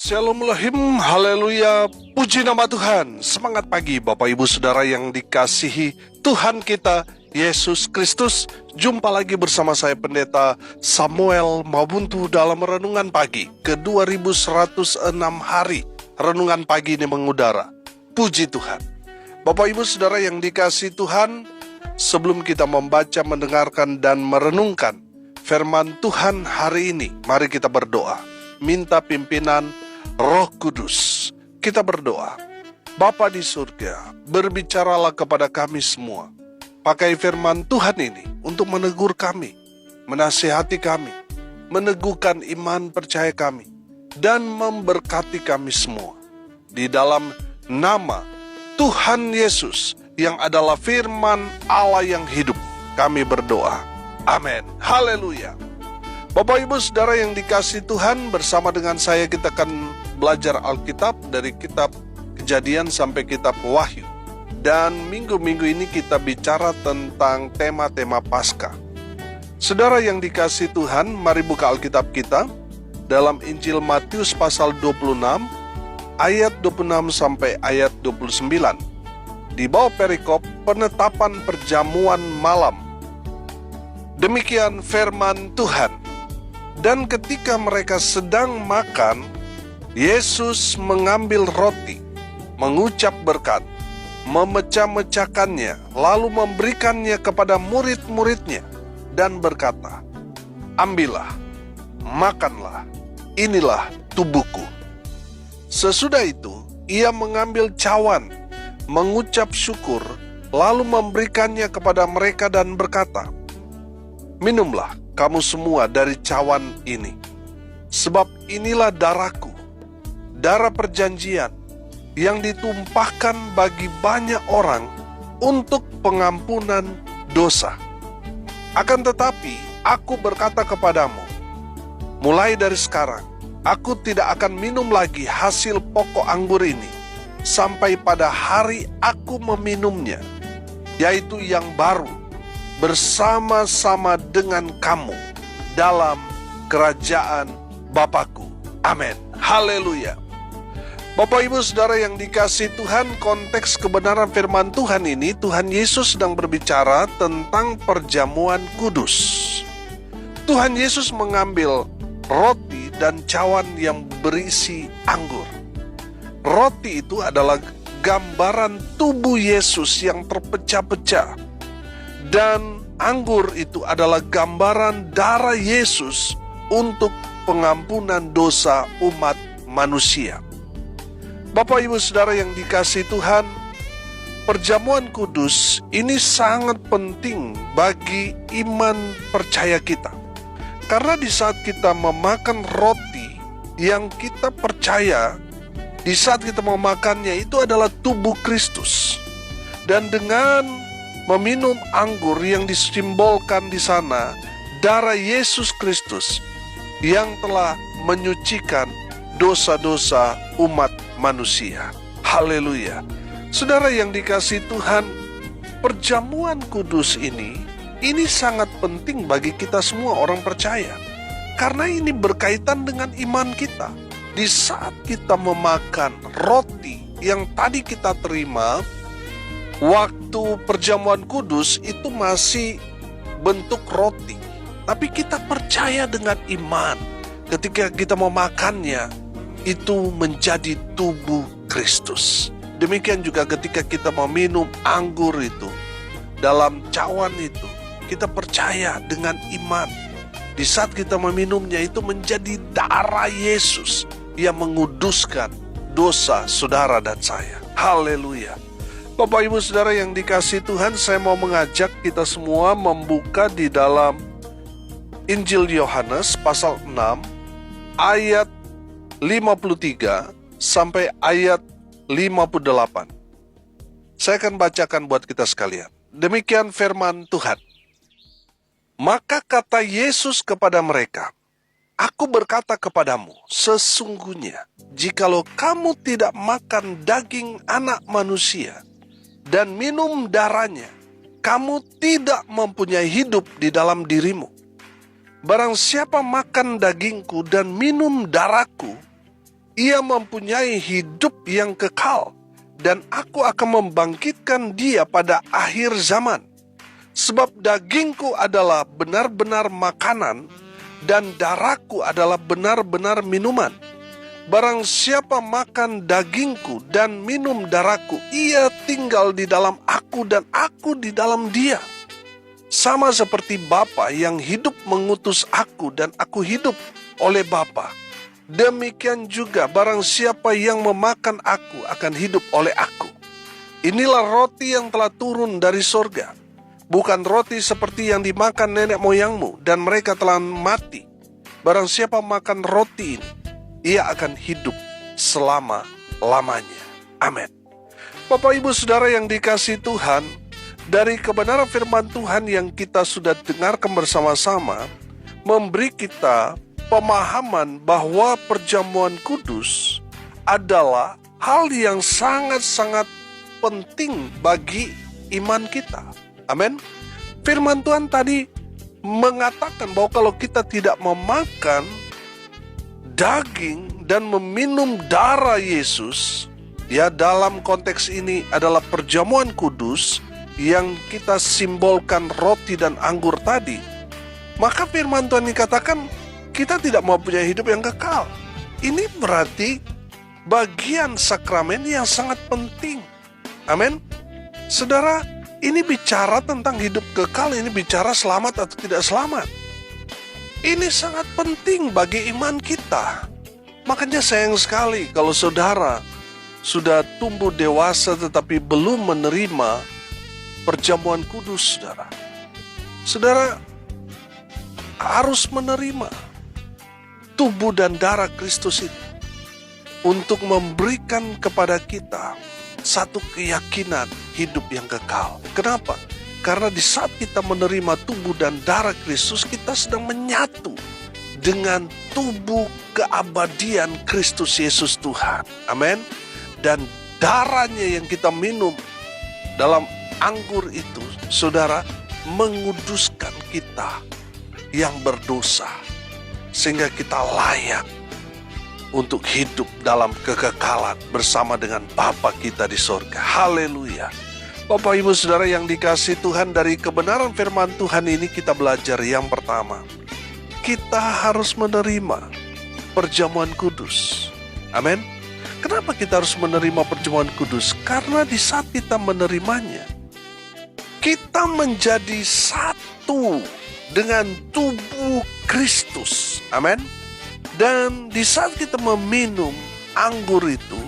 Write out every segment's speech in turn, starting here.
Shalom Elohim, haleluya, puji nama Tuhan. Semangat pagi Bapak Ibu Saudara yang dikasihi Tuhan kita Yesus Kristus. Jumpa lagi bersama saya Pendeta Samuel Mabuntu dalam Renungan Pagi ke 2106 hari. Renungan pagi ini mengudara. Puji Tuhan. Bapak Ibu Saudara yang dikasihi Tuhan, sebelum kita membaca, mendengarkan, dan merenungkan firman Tuhan hari ini, mari kita berdoa. Minta pimpinan Roh Kudus. Kita berdoa. Bapa di surga, berbicaralah kepada kami semua. Pakai firman Tuhan ini untuk menegur kami, menasihati kami, meneguhkan iman percaya kami, dan memberkati kami semua. Di dalam nama Tuhan Yesus yang adalah firman Allah yang hidup, kami berdoa. Amin. Haleluya. Bapak Ibu Saudara yang dikasihi Tuhan, bersama dengan saya kita akan belajar Alkitab dari kitab Kejadian sampai kitab Wahyu. Dan minggu-minggu ini kita bicara tentang tema-tema Paskah. Saudara yang dikasihi Tuhan, mari buka Alkitab kita dalam Injil Matius pasal 26 ayat 26 sampai ayat 29. Di bawah perikop penetapan perjamuan malam. Demikian firman Tuhan. Dan ketika mereka sedang makan, Yesus mengambil roti, mengucap berkat, memecah-mecahkannya, lalu memberikannya kepada murid-muridnya, dan berkata, "Ambillah, makanlah, inilah tubuhku." Sesudah itu, ia mengambil cawan, mengucap syukur, lalu memberikannya kepada mereka dan berkata, "Minumlah kamu semua dari cawan ini, sebab inilah darahku, darah perjanjian yang ditumpahkan bagi banyak orang untuk pengampunan dosa. Akan tetapi aku berkata kepadamu, mulai dari sekarang aku tidak akan minum lagi hasil pokok anggur ini sampai pada hari aku meminumnya, yaitu yang baru bersama-sama dengan kamu dalam kerajaan Bapakku." Amin. Haleluya. Bapak Ibu Saudara yang dikasihi Tuhan, konteks kebenaran firman Tuhan ini, Tuhan Yesus sedang berbicara tentang perjamuan kudus. Tuhan Yesus mengambil roti dan cawan yang berisi anggur. Roti itu adalah gambaran tubuh Yesus yang terpecah-pecah. Dan anggur itu adalah gambaran darah Yesus untuk pengampunan dosa umat manusia. Bapak Ibu Saudara yang dikasihi Tuhan, perjamuan kudus ini sangat penting bagi iman percaya kita. Karena di saat kita memakan roti yang kita percaya, di saat kita memakannya itu adalah tubuh Kristus. Dan dengan meminum anggur yang disimbolkan di sana, darah Yesus Kristus yang telah menyucikan dosa-dosa umat manusia. Haleluya. Saudara yang dikasihi Tuhan, perjamuan kudus ini sangat penting bagi kita semua orang percaya. Karena ini berkaitan dengan iman kita. Di saat kita memakan roti yang tadi kita terima, waktu perjamuan kudus itu masih bentuk roti, tapi kita percaya dengan iman. Ketika kita memakannya, itu menjadi tubuh Kristus. Demikian juga ketika kita meminum anggur itu, dalam cawan itu, kita percaya dengan iman. Di saat kita meminumnya itu menjadi darah Yesus yang menguduskan dosa saudara dan saya. Haleluya. Bapak Ibu Saudara yang dikasihi Tuhan, saya mau mengajak kita semua membuka di dalam Injil Yohanes pasal 6 ayat 53 sampai ayat 58. Saya akan bacakan buat kita sekalian. Demikian firman Tuhan. Maka kata Yesus kepada mereka, "Aku berkata kepadamu, sesungguhnya jikalau kamu tidak makan daging anak manusia dan minum darahnya, kamu tidak mempunyai hidup di dalam dirimu. Barang siapa makan dagingku dan minum darahku, Ia mempunyai hidup yang kekal, dan aku akan membangkitkan dia pada akhir zaman. Sebab dagingku adalah benar-benar makanan, dan darahku adalah benar-benar minuman. Barang siapa makan dagingku dan minum darahku, ia tinggal di dalam aku dan aku di dalam dia. Sama seperti Bapa yang hidup mengutus aku dan aku hidup oleh Bapa. Demikian juga barang siapa yang memakan aku akan hidup oleh aku. Inilah roti yang telah turun dari sorga. Bukan roti seperti yang dimakan nenek moyangmu dan mereka telah mati. Barang siapa makan roti ini, ia akan hidup selama-lamanya. Amin. Bapak Ibu Saudara yang dikasihi Tuhan, dari kebenaran firman Tuhan yang kita sudah dengarkan bersama-sama, memberi kita pemahaman bahwa perjamuan kudus adalah hal yang sangat-sangat penting bagi iman kita. Amin. Firman Tuhan tadi mengatakan bahwa kalau kita tidak memakan daging dan meminum darah Yesus, ya dalam konteks ini adalah perjamuan kudus yang kita simbolkan roti dan anggur tadi, maka firman Tuhan dikatakan kita tidak mempunyai hidup yang kekal. Ini berarti bagian sakramen yang sangat penting. Amin. Saudara, ini bicara tentang hidup kekal, ini bicara selamat atau tidak selamat. Ini sangat penting bagi iman kita. Makanya sayang sekali kalau saudara sudah tumbuh dewasa tetapi belum menerima perjamuan kudus, saudara. Saudara harus menerima tubuh dan darah Kristus itu untuk memberikan kepada kita satu keyakinan hidup yang kekal. Kenapa? Karena di saat kita menerima tubuh dan darah Kristus, kita sedang menyatu dengan tubuh keabadian Kristus Yesus Tuhan. Amin. Dan darahnya yang kita minum dalam anggur itu, saudara, menguduskan kita yang berdosa, sehingga kita layak untuk hidup dalam kekekalan bersama dengan Bapa kita di sorga. Haleluya. Bapak Ibu Saudara yang dikasihi Tuhan, dari kebenaran firman Tuhan ini kita belajar yang pertama, kita harus menerima perjamuan kudus. Amin. Kenapa kita harus menerima perjamuan kudus? Karena di saat kita menerimanya, kita menjadi satu dengan tubuh Kristus. Amin. Dan di saat kita meminum anggur itu,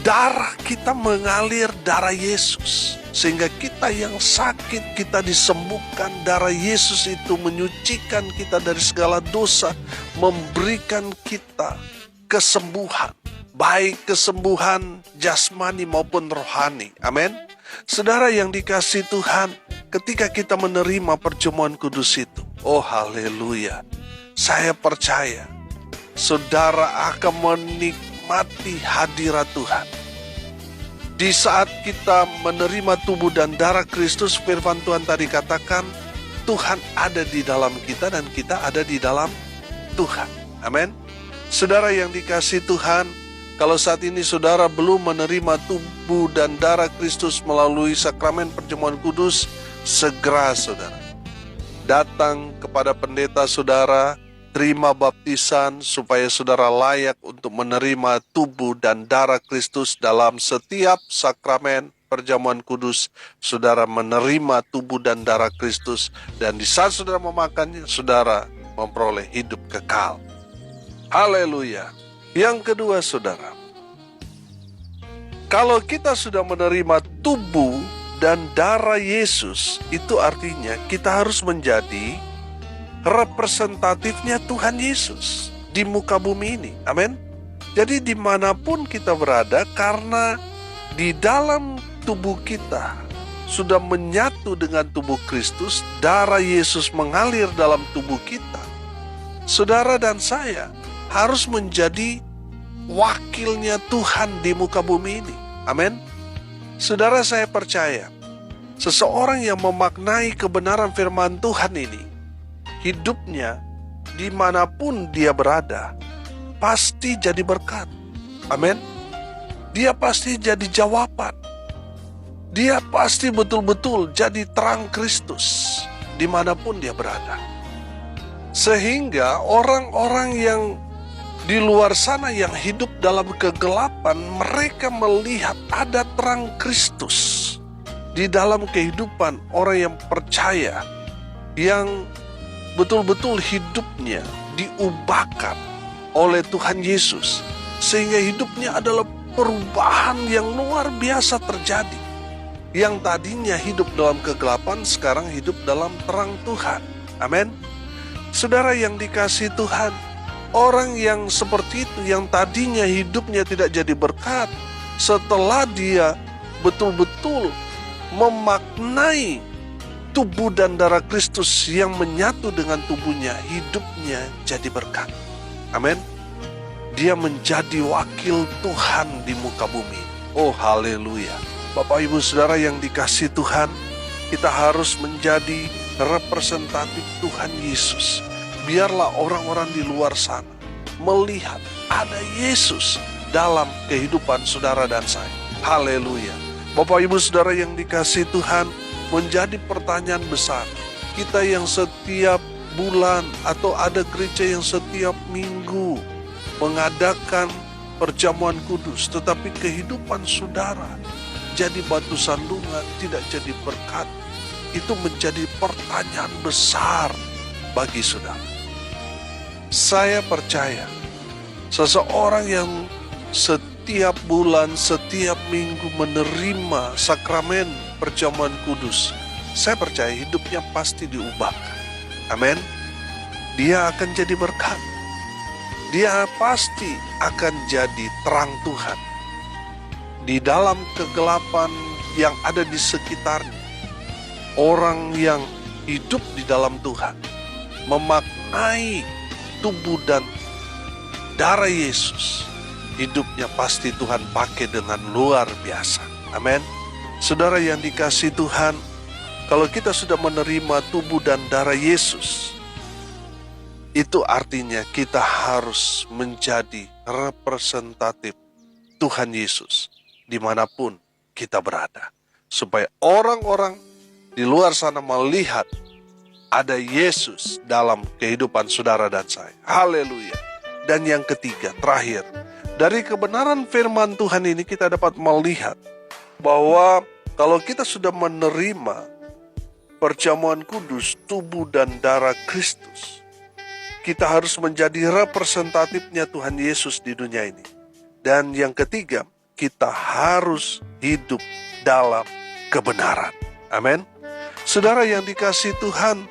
darah kita mengalir darah Yesus. Sehingga kita yang sakit, kita disembuhkan. Darah Yesus itu menyucikan kita dari segala dosa, memberikan kita kesembuhan, baik kesembuhan jasmani maupun rohani. Amin. Saudara yang dikasihi Tuhan, ketika kita menerima perjamuan kudus itu, oh haleluya, saya percaya saudara akan menikmati hadirat Tuhan. Di saat kita menerima tubuh dan darah Kristus, firman Tuhan tadi katakan, Tuhan ada di dalam kita dan kita ada di dalam Tuhan. Amin. Saudara yang dikasihi Tuhan, kalau saat ini saudara belum menerima tubuh dan darah Kristus melalui sakramen perjamuan kudus, segera saudara datang kepada pendeta saudara, terima baptisan supaya saudara layak untuk menerima tubuh dan darah Kristus. Dalam setiap sakramen perjamuan kudus, saudara menerima tubuh dan darah Kristus, dan di saat saudara memakannya, saudara memperoleh hidup kekal. Haleluya. Yang kedua saudara, kalau kita sudah menerima tubuh dan darah Yesus, itu artinya kita harus menjadi representatifnya Tuhan Yesus di muka bumi ini. Amin. Jadi dimanapun kita berada, karena di dalam tubuh kita sudah menyatu dengan tubuh Kristus, darah Yesus mengalir dalam tubuh kita, saudara dan saya harus menjadi wakilnya Tuhan di muka bumi ini. Amin. Saudara, saya percaya seseorang yang memaknai kebenaran firman Tuhan ini, hidupnya dimanapun dia berada, pasti jadi berkat. Amin. Dia pasti jadi jawaban. Dia pasti betul-betul jadi terang Kristus dimanapun dia berada. Sehingga orang-orang yang di luar sana yang hidup dalam kegelapan, mereka melihat ada terang Kristus di dalam kehidupan orang yang percaya, yang betul-betul hidupnya diubahkan oleh Tuhan Yesus, sehingga hidupnya adalah perubahan yang luar biasa terjadi. Yang tadinya hidup dalam kegelapan, sekarang hidup dalam terang Tuhan. Amin. Saudara yang dikasihi Tuhan, orang yang seperti itu, yang tadinya hidupnya tidak jadi berkat, setelah dia betul-betul memaknai tubuh dan darah Kristus yang menyatu dengan tubuhnya, hidupnya jadi berkat. Amin. Dia menjadi wakil Tuhan di muka bumi. Oh, haleluya. Bapak, Ibu, Saudara yang dikasihi Tuhan, kita harus menjadi representatif Tuhan Yesus. Biarlah orang-orang di luar sana melihat ada Yesus dalam kehidupan saudara dan saya. Haleluya. Bapak, Ibu, Saudara yang dikasihi Tuhan, menjadi pertanyaan besar. Kita yang setiap bulan atau ada gereja yang setiap minggu mengadakan perjamuan kudus, tetapi kehidupan saudara jadi batu sandungan, tidak jadi berkat. Itu menjadi pertanyaan besar bagi saudara. Saya percaya seseorang yang setiap bulan, setiap minggu menerima sakramen perjamuan kudus, saya percaya hidupnya pasti diubahkan. Amin. Dia akan jadi berkat. Dia pasti akan jadi terang Tuhan di dalam kegelapan yang ada di sekitarnya. Orang yang hidup di dalam Tuhan, memaknai tubuh dan darah Yesus, hidupnya pasti Tuhan pakai dengan luar biasa. Amin. Saudara yang dikasihi Tuhan, kalau kita sudah menerima tubuh dan darah Yesus, itu artinya kita harus menjadi representatif Tuhan Yesus dimanapun kita berada, supaya orang-orang di luar sana melihat ada Yesus dalam kehidupan saudara dan saya. Haleluya. Dan yang ketiga, terakhir, dari kebenaran firman Tuhan ini kita dapat melihat bahwa kalau kita sudah menerima perjamuan kudus, tubuh dan darah Kristus, kita harus menjadi representatifnya Tuhan Yesus di dunia ini. Dan yang ketiga, kita harus hidup dalam kebenaran. Amin. Saudara yang dikasihi Tuhan,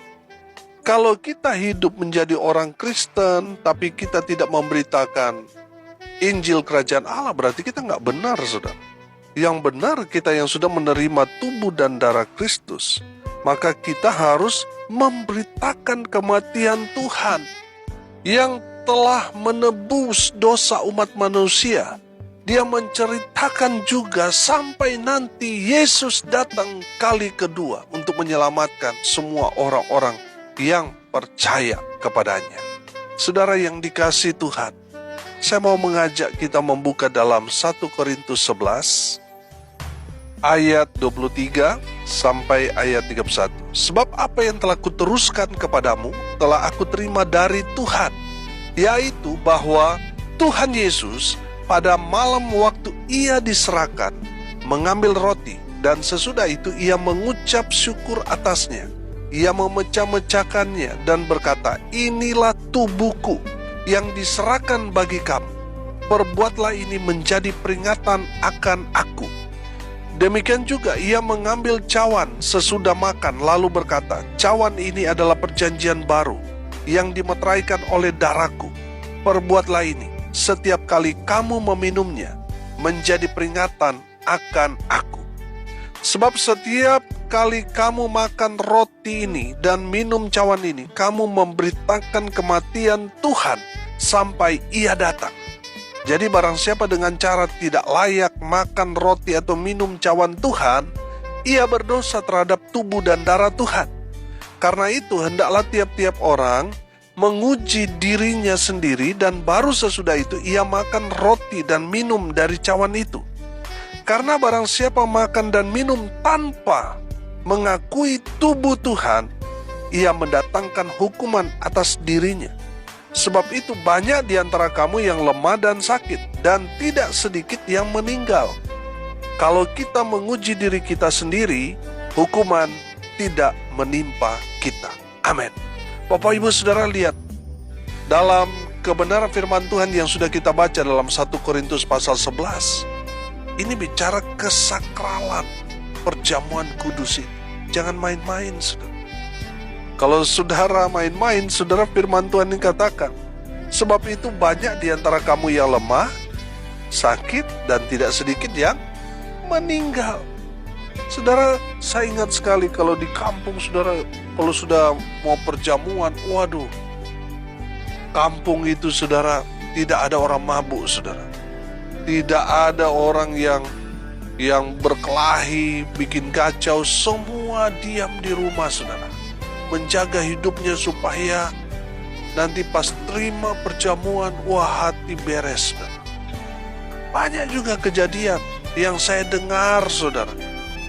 kalau kita hidup menjadi orang Kristen, tapi kita tidak memberitakan Injil Kerajaan Allah, berarti kita nggak benar, saudara. Yang benar, kita yang sudah menerima tubuh dan darah Kristus, maka kita harus memberitakan kematian Tuhan yang telah menebus dosa umat manusia. Dia menceritakan juga sampai nanti Yesus datang kali kedua untuk menyelamatkan semua orang-orang yang percaya kepadanya. Saudara yang dikasihi Tuhan, saya mau mengajak kita membuka dalam 1 Korintus 11 ayat 23 sampai ayat 31. Sebab apa yang telah kuteruskan kepadamu telah aku terima dari Tuhan, yaitu bahwa Tuhan Yesus pada malam waktu ia diserahkan mengambil roti, dan sesudah itu ia mengucap syukur atasnya. Ia memecah-mecahkannya dan berkata, inilah tubuhku yang diserahkan bagi kamu. Perbuatlah ini menjadi peringatan akan aku. Demikian juga ia mengambil cawan sesudah makan, lalu berkata, cawan ini adalah perjanjian baru yang dimeteraikan oleh darahku. Perbuatlah ini setiap kali kamu meminumnya menjadi peringatan akan aku. Sebab setiap kali kamu makan roti ini dan minum cawan ini, kamu memberitakan kematian Tuhan sampai ia datang. Jadi barang siapa dengan cara tidak layak makan roti atau minum cawan Tuhan, ia berdosa terhadap tubuh dan darah Tuhan. Karena itu hendaklah tiap-tiap orang menguji dirinya sendiri, dan baru sesudah itu ia makan roti dan minum dari cawan itu. Karena barang siapa makan dan minum tanpa mengakui tubuh Tuhan, ia mendatangkan hukuman atas dirinya. Sebab itu banyak di antara kamu yang lemah dan sakit, dan tidak sedikit yang meninggal. Kalau kita menguji diri kita sendiri, hukuman tidak menimpa kita. Amin. Bapak Ibu Saudara, lihat dalam kebenaran firman Tuhan yang sudah kita baca dalam 1 Korintus pasal 11. Ini bicara kesakralan perjamuan kudus ini. Jangan main-main, saudara. Kalau saudara main-main, saudara, firman Tuhan ini katakan, sebab itu banyak di antara kamu yang lemah, sakit, dan tidak sedikit yang meninggal. Saudara, saya ingat sekali kalau di kampung, saudara, kalau sudah mau perjamuan, waduh, kampung itu, saudara, tidak ada orang mabuk, saudara. Tidak ada orang yang berkelahi, bikin kacau. Semua diam di rumah, saudara, menjaga hidupnya supaya nanti pas terima perjamuan, wah, hati beres, saudara. Banyak juga kejadian yang saya dengar, saudara,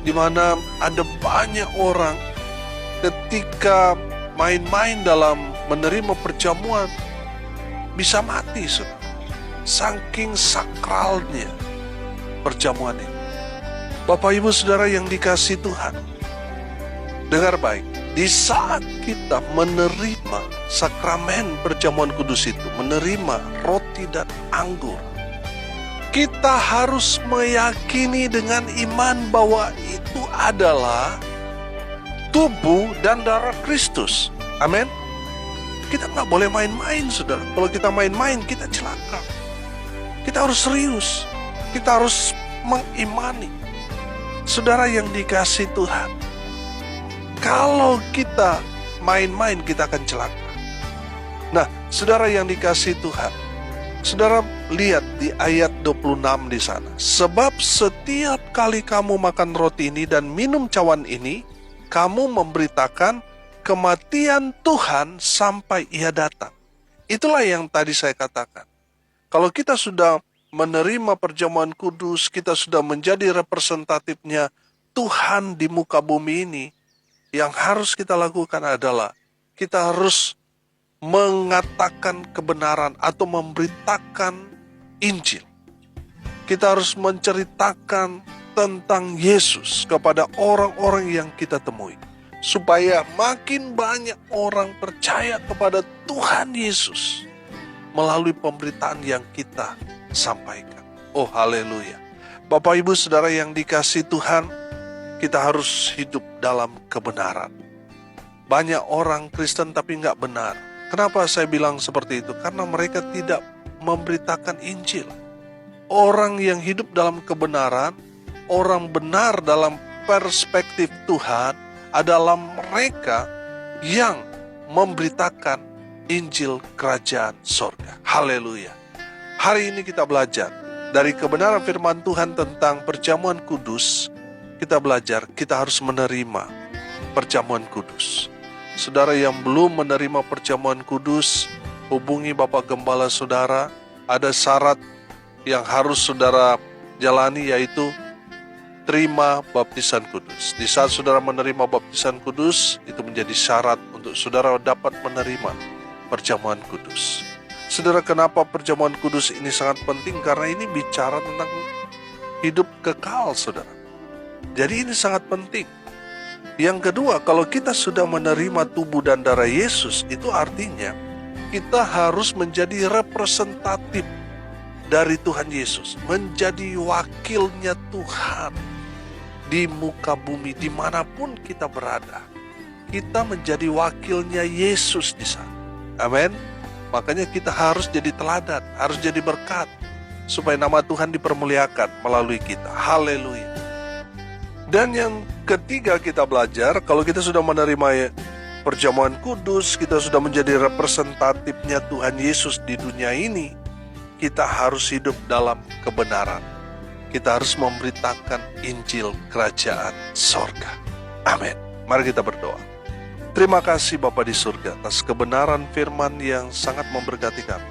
di mana ada banyak orang ketika main-main dalam menerima perjamuan bisa mati, saudara. Saking sakralnya perjamuan ini. Bapak Ibu Saudara yang dikasihi Tuhan, dengar baik, di saat kita menerima sakramen perjamuan kudus itu, menerima roti dan anggur, kita harus meyakini dengan iman bahwa itu adalah tubuh dan darah Kristus. Amin. Kita nggak boleh main-main, saudara. Kalau kita main-main, kita celaka. Kita harus serius. Kita harus mengimani. Saudara yang dikasihi Tuhan, kalau kita main-main, kita akan celaka. Nah, saudara yang dikasihi Tuhan, saudara lihat di ayat 26 di sana. Sebab setiap kali kamu makan roti ini dan minum cawan ini, kamu memberitakan kematian Tuhan sampai ia datang. Itulah yang tadi saya katakan. Kalau kita sudah menerima perjamuan kudus, kita sudah menjadi representatifnya Tuhan di muka bumi ini, yang harus kita lakukan adalah kita harus mengatakan kebenaran atau memberitakan Injil. Kita harus menceritakan tentang Yesus kepada orang-orang yang kita temui, supaya makin banyak orang percaya kepada Tuhan Yesus melalui pemberitaan yang kita sampaikan. Oh, haleluya. Bapak Ibu Saudara yang dikasihi Tuhan, kita harus hidup dalam kebenaran. Banyak orang Kristen tapi nggak benar. Kenapa saya bilang seperti itu? Karena mereka tidak memberitakan Injil. Orang yang hidup dalam kebenaran, orang benar dalam perspektif Tuhan, adalah mereka yang memberitakan Injil Kerajaan Sorga. Haleluya. Hari ini kita belajar dari kebenaran firman Tuhan tentang perjamuan kudus. Kita belajar, kita harus menerima perjamuan kudus. Saudara yang belum menerima perjamuan kudus, hubungi Bapak Gembala saudara. Ada syarat yang harus saudara jalani, yaitu terima baptisan kudus. Di saat saudara menerima baptisan kudus, itu menjadi syarat untuk saudara dapat menerima perjamuan kudus. Saudara, kenapa perjamuan kudus ini sangat penting? Karena ini bicara tentang hidup kekal, saudara. Jadi ini sangat penting. Yang kedua, kalau kita sudah menerima tubuh dan darah Yesus, itu artinya kita harus menjadi representatif dari Tuhan Yesus, menjadi wakilnya Tuhan di muka bumi, dimanapun kita berada. Kita menjadi wakilnya Yesus di sana. Amin. Makanya kita harus jadi teladan, harus jadi berkat, supaya nama Tuhan dipermuliakan melalui kita. Haleluya. Dan yang ketiga kita belajar, kalau kita sudah menerima perjamuan kudus, kita sudah menjadi representatifnya Tuhan Yesus di dunia ini, kita harus hidup dalam kebenaran. Kita harus memberitakan Injil Kerajaan Sorga. Amin. Mari kita berdoa. Terima kasih Bapa di surga atas kebenaran firman yang sangat memberkati kami.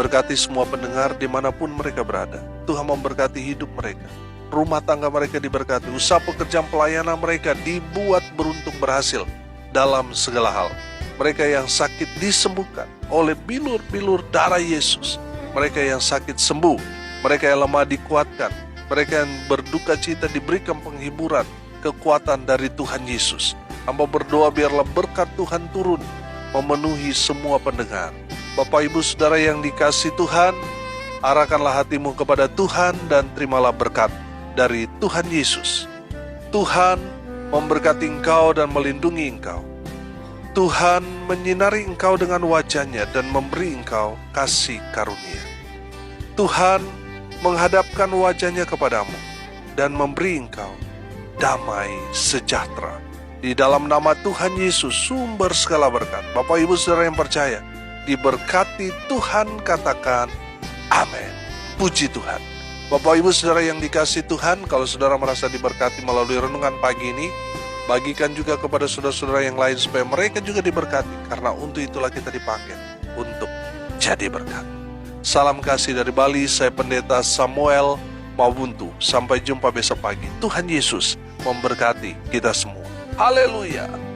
Berkati semua pendengar dimanapun mereka berada. Tuhan memberkati hidup mereka. Rumah tangga mereka diberkati. Usaha pekerjaan pelayanan mereka dibuat beruntung berhasil dalam segala hal. Mereka yang sakit disembuhkan oleh bilur-bilur darah Yesus. Mereka yang sakit sembuh. Mereka yang lemah dikuatkan. Mereka yang berduka cita diberikan penghiburan, kekuatan dari Tuhan Yesus. Hamba berdoa biarlah berkat Tuhan turun memenuhi semua pendengar. Bapak Ibu Saudara yang dikasihi Tuhan, arahkanlah hatimu kepada Tuhan dan terimalah berkat dari Tuhan Yesus. Tuhan memberkati engkau dan melindungi engkau. Tuhan menyinari engkau dengan wajah-Nya dan memberi engkau kasih karunia. Tuhan menghadapkan wajah-Nya kepadamu dan memberi engkau damai sejahtera. Di dalam nama Tuhan Yesus, sumber segala berkat. Bapak Ibu Saudara yang percaya, diberkati Tuhan, katakan amin. Puji Tuhan. Bapak Ibu Saudara yang dikasihi Tuhan, kalau saudara merasa diberkati melalui renungan pagi ini, bagikan juga kepada saudara-saudara yang lain supaya mereka juga diberkati. Karena untuk itulah kita dipakai untuk jadi berkat. Salam kasih dari Bali, saya Pendeta Samuel Mawuntu. Sampai jumpa besok pagi. Tuhan Yesus memberkati kita semua. Haleluya.